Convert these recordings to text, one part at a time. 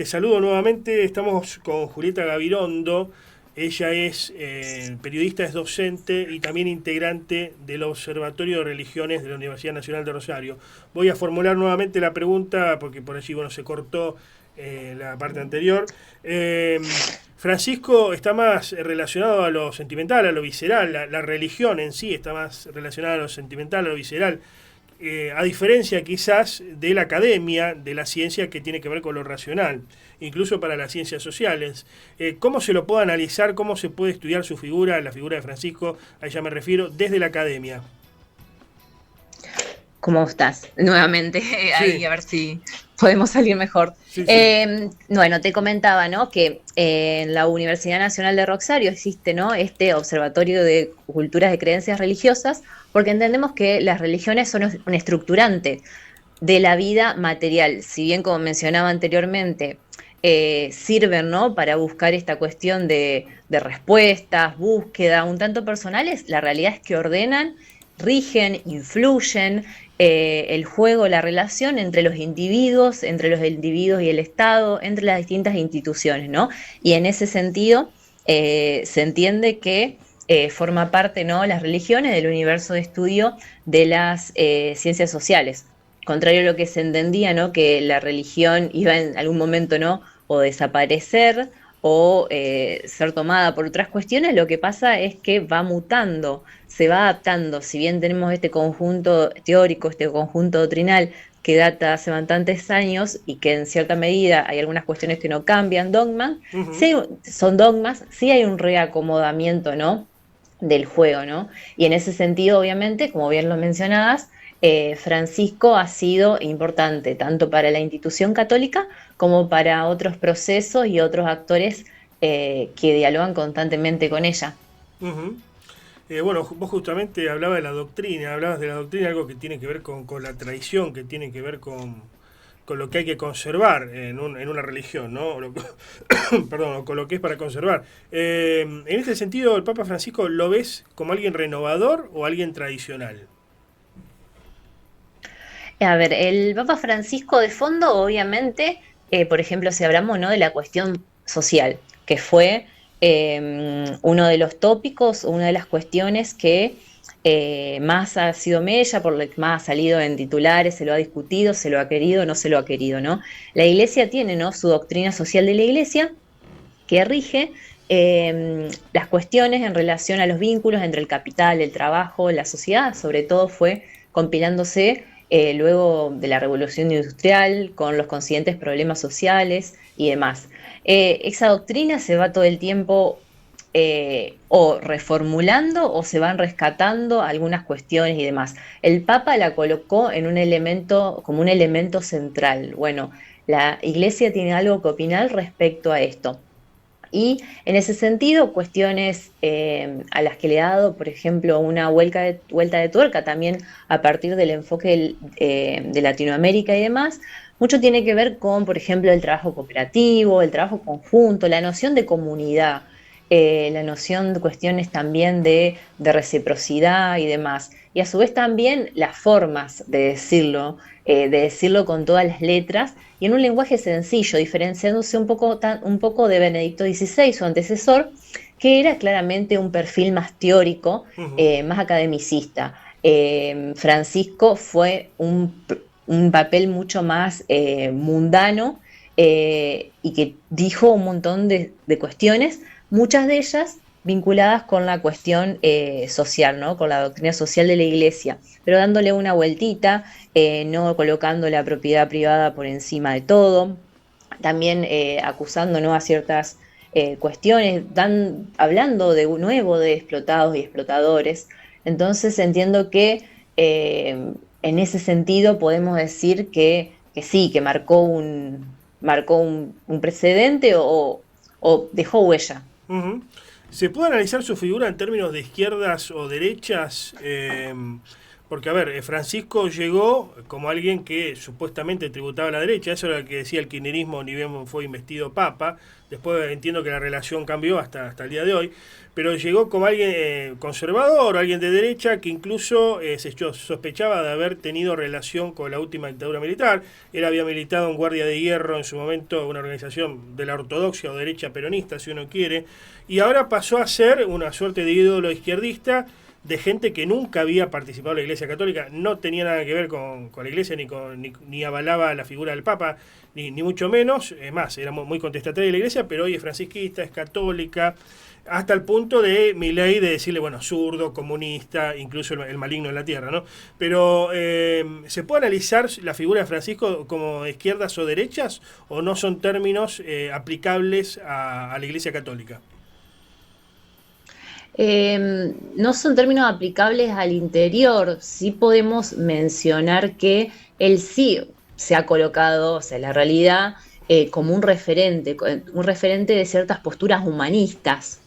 te saludo nuevamente. Estamos con Julieta Gavirondo. Ella es periodista, es docente y también integrante del Observatorio de Religiones de la Universidad Nacional de Rosario. Voy a formular nuevamente la pregunta porque por allí se cortó la parte anterior. Francisco está más relacionado a lo sentimental, a lo visceral. La religión en sí está más relacionada a lo sentimental, a lo visceral. A diferencia quizás de la academia, de la ciencia que tiene que ver con lo racional, incluso para las ciencias sociales. ¿Cómo se lo puede analizar, cómo se puede estudiar su figura, la figura de Francisco, a ella me refiero, desde la academia? ¿Cómo estás? Nuevamente, ahí Sí, a ver si podemos salir mejor. sí, sí. Bueno, te comentaba, ¿no? Que en la Universidad Nacional de Rosario existe, ¿no? Este Observatorio de Culturas de Creencias Religiosas, porque entendemos que las religiones son un estructurante de la vida material. Si bien, como mencionaba anteriormente, sirven, ¿no? Para buscar esta cuestión de respuestas, búsqueda, un tanto personales, la realidad es que ordenan, rigen, influyen el juego, la relación entre los individuos y el Estado, entre las distintas instituciones, ¿no? Y en ese sentido se entiende que forma parte, ¿no? Las religiones del universo de estudio de las ciencias sociales. Contrario a lo que se entendía, ¿no? Que la religión iba en algún momento, ¿no? O desaparecer o ser tomada por otras cuestiones, lo que pasa es que va mutando, se va adaptando. Si bien tenemos este conjunto teórico, este conjunto doctrinal que data hace bastantes años y que en cierta medida hay algunas cuestiones que no cambian, dogmas, Ujú. sí son dogmas, sí hay un reacomodamiento, ¿no? Del juego, ¿no? Y en ese sentido, obviamente, como bien lo mencionabas, Francisco ha sido importante tanto para la institución católica como para otros procesos y otros actores que dialogan constantemente con ella. Ujú. Bueno, vos justamente hablabas de la doctrina, hablabas de la doctrina, algo que tiene que ver con la tradición, que tiene que ver con lo que hay que conservar en una religión, ¿no? Perdón, o con lo que es para conservar. En este sentido, el Papa Francisco lo ves como alguien renovador o alguien tradicional. A ver, el Papa Francisco de fondo, obviamente, por ejemplo, si hablamos, ¿no? De la cuestión social, que fue uno de los tópicos, una de las cuestiones que más ha sido mella, por lo que más ha salido en titulares, se lo ha discutido, se lo ha querido, no se lo ha querido, ¿no? La Iglesia tiene, ¿no? Su doctrina social de la Iglesia que rige las cuestiones en relación a los vínculos entre el capital, el trabajo, la sociedad, sobre todo fue compilándose luego de la revolución industrial, con los consiguientes problemas sociales y demás. Esa doctrina se va todo el tiempo o reformulando o se van rescatando algunas cuestiones y demás. El Papa la colocó en un elemento, como un elemento central. Bueno, la Iglesia tiene algo que opinar respecto a esto. Y en ese sentido, cuestiones a las que le ha dado, por ejemplo, una vuelta de tuerca también a partir del enfoque de Latinoamérica y demás, mucho tiene que ver con, por ejemplo, el trabajo cooperativo, el trabajo conjunto, la noción de comunidad, la noción de cuestiones también de reciprocidad y demás. Y a su vez también las formas de decirlo con todas las letras y en un lenguaje sencillo, diferenciándose un poco de Benedicto XVI, su antecesor, que era claramente un perfil más teórico, Ujú. más academicista. Francisco fue un papel mucho más mundano y que dijo un montón de cuestiones, muchas de ellas vinculadas con la cuestión social, ¿no? Con la doctrina social de la Iglesia, pero dándole una vueltita, no colocando la propiedad privada por encima de todo, también acusando, ¿no? A ciertas cuestiones, hablando de nuevo de explotados y explotadores. Entonces entiendo que en ese sentido podemos decir que sí, que marcó un precedente o dejó huella. Ujú. ¿Se puede analizar su figura en términos de izquierdas o derechas? Porque, a ver, Francisco llegó como alguien que supuestamente tributaba a la derecha, eso era lo que decía el kirchnerismo ni bien fue investido papa, después entiendo que la relación cambió hasta el día de hoy, pero llegó como alguien conservador, alguien de derecha, que incluso sospechaba de haber tenido relación con la última dictadura militar. Él había militado en Guardia de Hierro en su momento, una organización de la ortodoxia o derecha peronista, si uno quiere, y ahora pasó a ser una suerte de ídolo izquierdista, de gente que nunca había participado en la Iglesia Católica, no tenía nada que ver con la Iglesia, ni avalaba la figura del Papa, ni mucho menos. Es más, era muy contestataria de la Iglesia, pero hoy es francisquista, es católica, hasta el punto de Milei de decirle, bueno, zurdo, comunista, incluso el maligno en la tierra, ¿no? Pero, ¿se puede analizar la figura de Francisco como izquierdas o derechas, o no son términos aplicables a la Iglesia Católica? No son términos aplicables al interior. Sí podemos mencionar que él sí se ha colocado, o sea, la realidad, como un referente de ciertas posturas humanistas,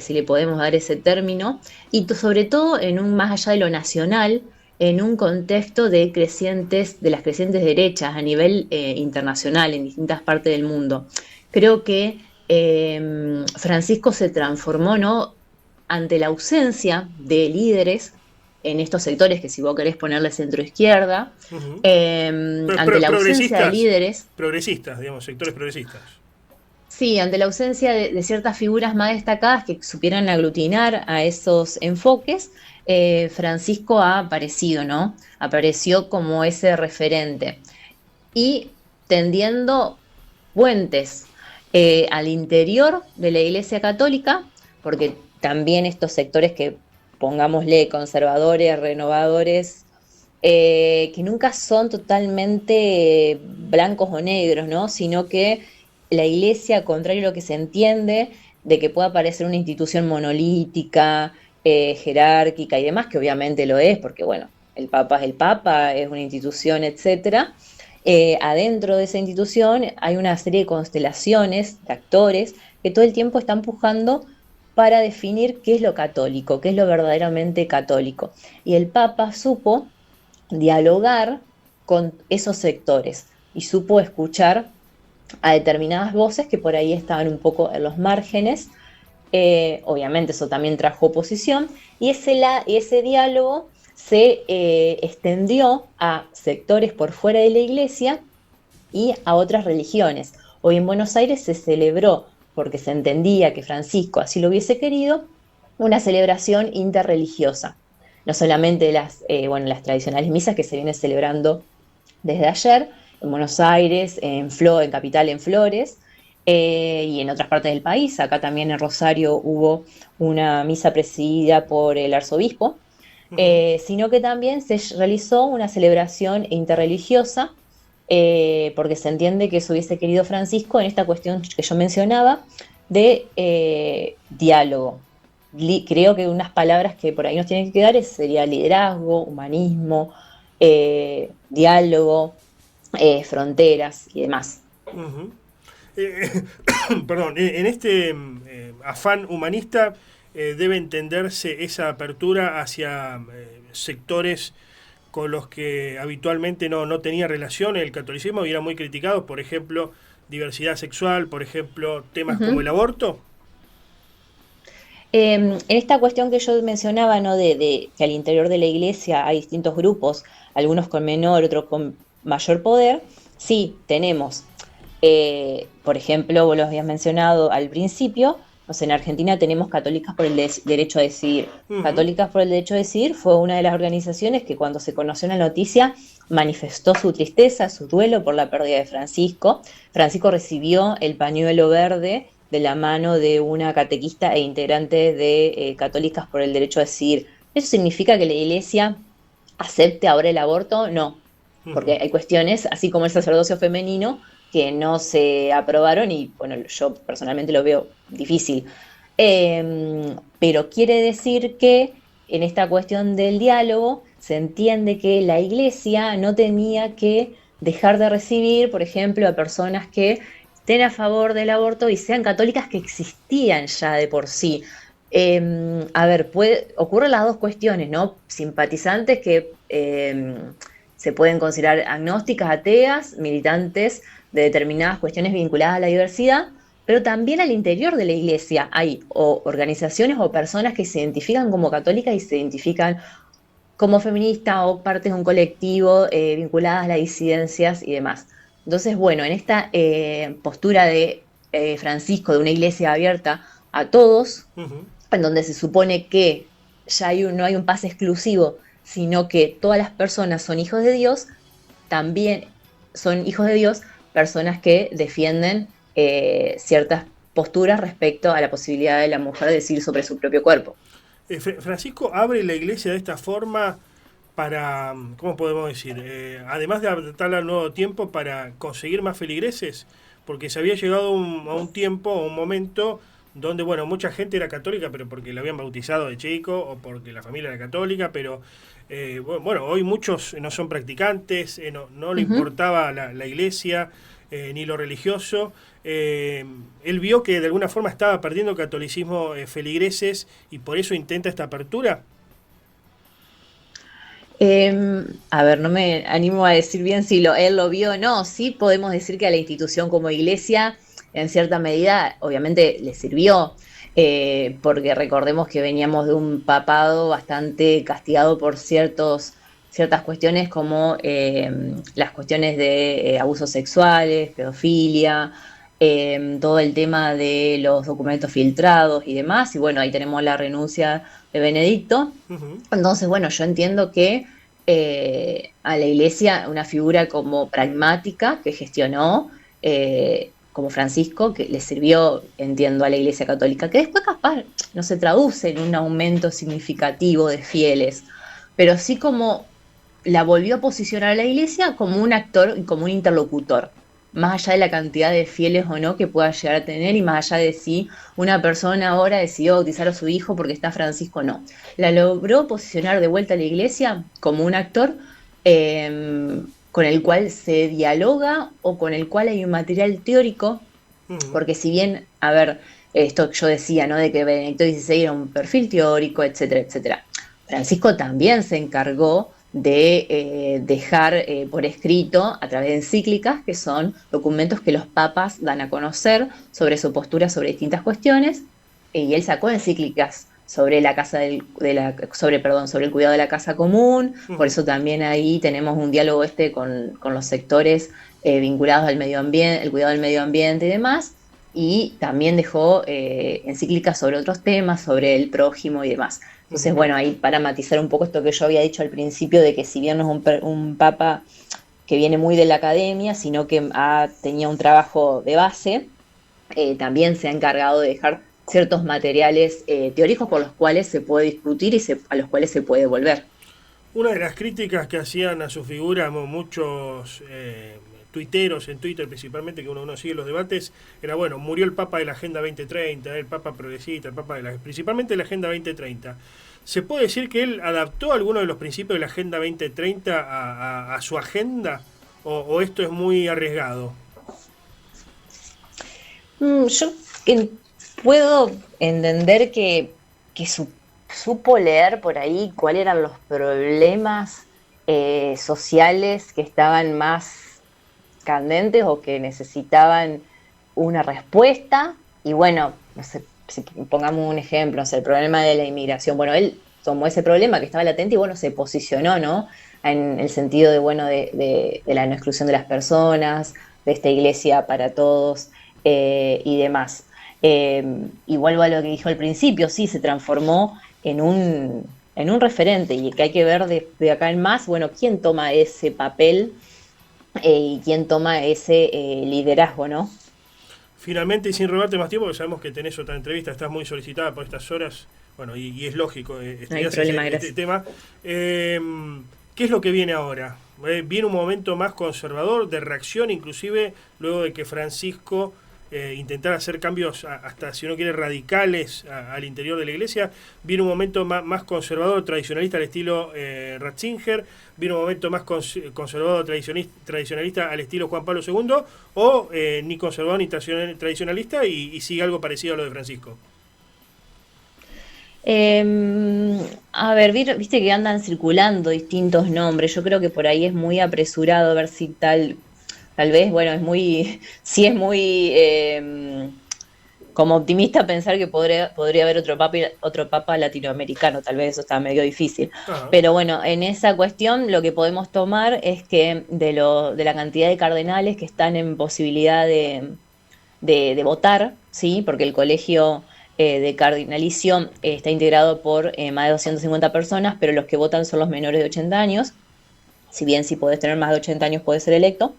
si le podemos dar ese término, y sobre todo más allá de lo nacional, en un contexto de las crecientes derechas a nivel internacional en distintas partes del mundo. Creo que Francisco se transformó, ¿no?, ante la ausencia de líderes en estos sectores, que si vos querés ponerle centro-izquierda, Uh-huh. ante la ausencia de líderes. Progresistas, digamos, sectores progresistas. Sí, ante la ausencia de ciertas figuras más destacadas que supieran aglutinar a esos enfoques, Francisco ha aparecido, ¿no? Apareció como ese referente y tendiendo puentes al interior de la Iglesia Católica, porque también estos sectores que, pongámosle, conservadores, renovadores, que nunca son totalmente blancos o negros, ¿no? Sino que la Iglesia, contrario a lo que se entiende, de que pueda parecer una institución monolítica, jerárquica y demás, que obviamente lo es, porque bueno, el Papa es el Papa, es una institución, etcétera. Adentro de esa institución hay una serie de constelaciones de actores que todo el tiempo están pujando para definir qué es lo católico, qué es lo verdaderamente católico. Y el Papa supo dialogar con esos sectores y supo escuchar a determinadas voces que por ahí estaban un poco en los márgenes. Obviamente eso también trajo oposición, y ese diálogo se extendió a sectores por fuera de la Iglesia y a otras religiones. Hoy en Buenos Aires se celebró, porque se entendía que Francisco así lo hubiese querido, una celebración interreligiosa. No solamente las tradicionales misas que se vienen celebrando desde ayer, en Buenos Aires, en Capital, en Flores, y en otras partes del país. Acá también en Rosario hubo una misa presidida por el arzobispo, sino que también se realizó una celebración interreligiosa, porque se entiende que eso hubiese querido Francisco en esta cuestión que yo mencionaba de diálogo. Creo que unas palabras que por ahí nos tienen que quedar sería liderazgo, humanismo, diálogo, fronteras y demás. Uh-huh. Perdón, en este afán humanista debe entenderse esa apertura hacia sectores con los que habitualmente no tenía relación el catolicismo y eran muy criticados, por ejemplo, diversidad sexual, por ejemplo, temas como el aborto. En esta cuestión que yo mencionaba, ¿no?, de que al interior de la Iglesia hay distintos grupos, algunos con menor, otros con mayor poder, sí, tenemos, por ejemplo, vos lo habías mencionado al principio, no sé, en Argentina tenemos Católicas por el Derecho a Decidir. Uh-huh. Católicas por el Derecho a Decidir fue una de las organizaciones que, cuando se conoció la noticia, manifestó su tristeza, su duelo por la pérdida de Francisco. Francisco recibió el pañuelo verde de la mano de una catequista e integrante de Católicas por el Derecho a Decidir. ¿Eso significa que la Iglesia acepte ahora el aborto? No, porque hay cuestiones, así como el sacerdocio femenino, que no se aprobaron y, bueno, yo personalmente lo veo difícil. Pero quiere decir que en esta cuestión del diálogo se entiende que la Iglesia no tenía que dejar de recibir, por ejemplo, a personas que estén a favor del aborto y sean católicas, que existían ya de por sí. A ver, ocurren las dos cuestiones, ¿no? Simpatizantes que se pueden considerar agnósticas, ateas, militantes de determinadas cuestiones vinculadas a la diversidad, pero también al interior de la iglesia hay organizaciones o personas que se identifican como católicas y se identifican como feministas o partes de un colectivo vinculadas a las disidencias y demás. Entonces, bueno, en esta postura de Francisco, de una iglesia abierta a todos, Ujú. en donde se supone que ya no hay un pase exclusivo, sino que todas las personas son hijos de Dios, también son hijos de Dios personas que defienden ciertas posturas respecto a la posibilidad de la mujer de decidir sobre su propio cuerpo. Francisco abre la iglesia de esta forma para, ¿cómo podemos decir? Además de adaptarla al nuevo tiempo, para conseguir más feligreses, porque se había llegado a un tiempo, a un momento donde, bueno, mucha gente era católica, pero porque la habían bautizado de chico o porque la familia era católica, pero bueno, hoy muchos no son practicantes, no le Ujú. importaba la iglesia ni lo religioso. Él vio que de alguna forma estaba perdiendo catolicismo feligreses y por eso intenta esta apertura. A ver, no me animo a decir bien si él lo vio o no. Sí podemos decir que a la institución como iglesia, en cierta medida, obviamente le sirvió, porque recordemos que veníamos de un papado bastante castigado por ciertas cuestiones como las cuestiones de abusos sexuales, pedofilia, todo el tema de los documentos filtrados y demás. Y bueno, ahí tenemos la renuncia de Benedicto. Ujú. Entonces, bueno, yo entiendo que a la iglesia una figura como pragmática que gestionó, como Francisco, que le sirvió, entiendo, a la iglesia católica, que después capaz no se traduce en un aumento significativo de fieles, pero sí como la volvió a posicionar a la iglesia como un actor y como un interlocutor, más allá de la cantidad de fieles o no que pueda llegar a tener y más allá de si una persona ahora decidió bautizar a su hijo porque está Francisco o no. La logró posicionar de vuelta a la iglesia como un actor con el cual se dialoga o con el cual hay un material teórico, Ujú. porque si bien, a ver, esto que yo decía, ¿no? De que Benedicto XVI era un perfil teórico, etcétera, etcétera. Francisco también se encargó de dejar por escrito a través de encíclicas, que son documentos que los papas dan a conocer sobre su postura sobre distintas cuestiones, y él sacó encíclicas sobre la casa sobre el cuidado de la casa común. Por Ujú. eso también ahí tenemos un diálogo con los sectores vinculados al medio ambiente, el cuidado del medio ambiente y demás, y también dejó encíclicas sobre otros temas, sobre el prójimo y demás. Entonces, Ujú. bueno, ahí para matizar un poco esto que yo había dicho al principio, de que si bien no es un papa que viene muy de la academia, sino que tenía un trabajo de base, también se ha encargado de dejar ciertos materiales teóricos por los cuales se puede discutir y a los cuales se puede volver. Una de las críticas que hacían a su figura muchos tuiteros en Twitter principalmente, que uno sigue los debates, era, bueno, murió el Papa de la Agenda 2030, el Papa progresista, el Papa principalmente de la Agenda 2030. ¿Se puede decir que él adaptó algunos de los principios de la Agenda 2030 a su agenda? O esto es muy arriesgado? Yo puedo entender que supo leer por ahí cuáles eran los problemas sociales que estaban más candentes o que necesitaban una respuesta. Y bueno, no sé, si pongamos un ejemplo, no sé, el problema de la inmigración. Bueno, él tomó ese problema que estaba latente y bueno, se posicionó, ¿no? En el sentido de, bueno, de la no exclusión de las personas, de esta iglesia para todos y demás. Y vuelvo a lo que dijo al principio, sí, se transformó en un referente y que hay que ver de acá en más, bueno, quién toma ese papel y quién toma ese liderazgo, ¿no? Finalmente, y sin robarte más tiempo, porque sabemos que tenés otra entrevista, estás muy solicitada por estas horas, bueno, y es lógico, No hay estudiás problema, este gracias. tema. Eh, ¿Qué es lo que viene ahora? Viene un momento más conservador, de reacción, inclusive luego de que Francisco intentara hacer cambios, hasta si uno quiere radicales, al interior de la iglesia. Viene un momento más conservador, tradicionalista al estilo Ratzinger. Viene un momento más conservador, tradicionalista al estilo Juan Pablo II. O ni conservador ni tradicionalista y sigue algo parecido a lo de Francisco. A ver, viste que andan circulando distintos nombres. Yo creo que por ahí es muy apresurado ver si tal vez, bueno, es muy, sí es muy como optimista pensar que podría haber otro papa latinoamericano. Tal vez eso está medio difícil. Ajá, Pero bueno, en esa cuestión lo que podemos tomar es que de la cantidad de cardenales que están en posibilidad de votar, ¿sí? Porque el colegio de cardinalicio está integrado por más de 250 personas, pero los que votan son los menores de 80 años. Si bien si podés tener más de 80 años puedes ser electo.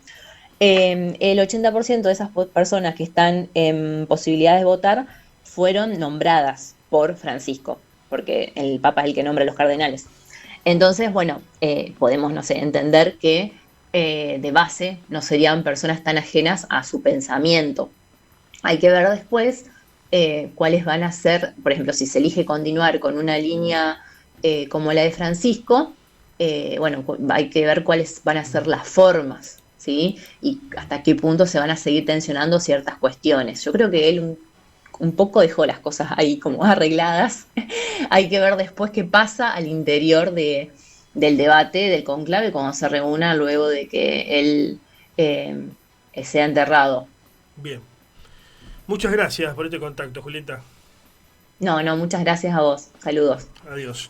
El 80% de esas personas que están en posibilidad de votar fueron nombradas por Francisco, porque el Papa es el que nombra a los cardenales. Entonces, bueno, podemos, no sé, entender que de base no serían personas tan ajenas a su pensamiento. Hay que ver después cuáles van a ser, por ejemplo, si se elige continuar con una línea como la de Francisco, bueno, hay que ver cuáles van a ser las formas, ¿sí? Y hasta qué punto se van a seguir tensionando ciertas cuestiones. Yo creo que él un poco dejó las cosas ahí como arregladas. Hay que ver después qué pasa al interior del debate, del conclave, cuando se reúna luego de que él eh, sea enterrado. bien. Muchas gracias por este contacto, Julieta. No, no, muchas gracias a vos. Saludos. Adiós.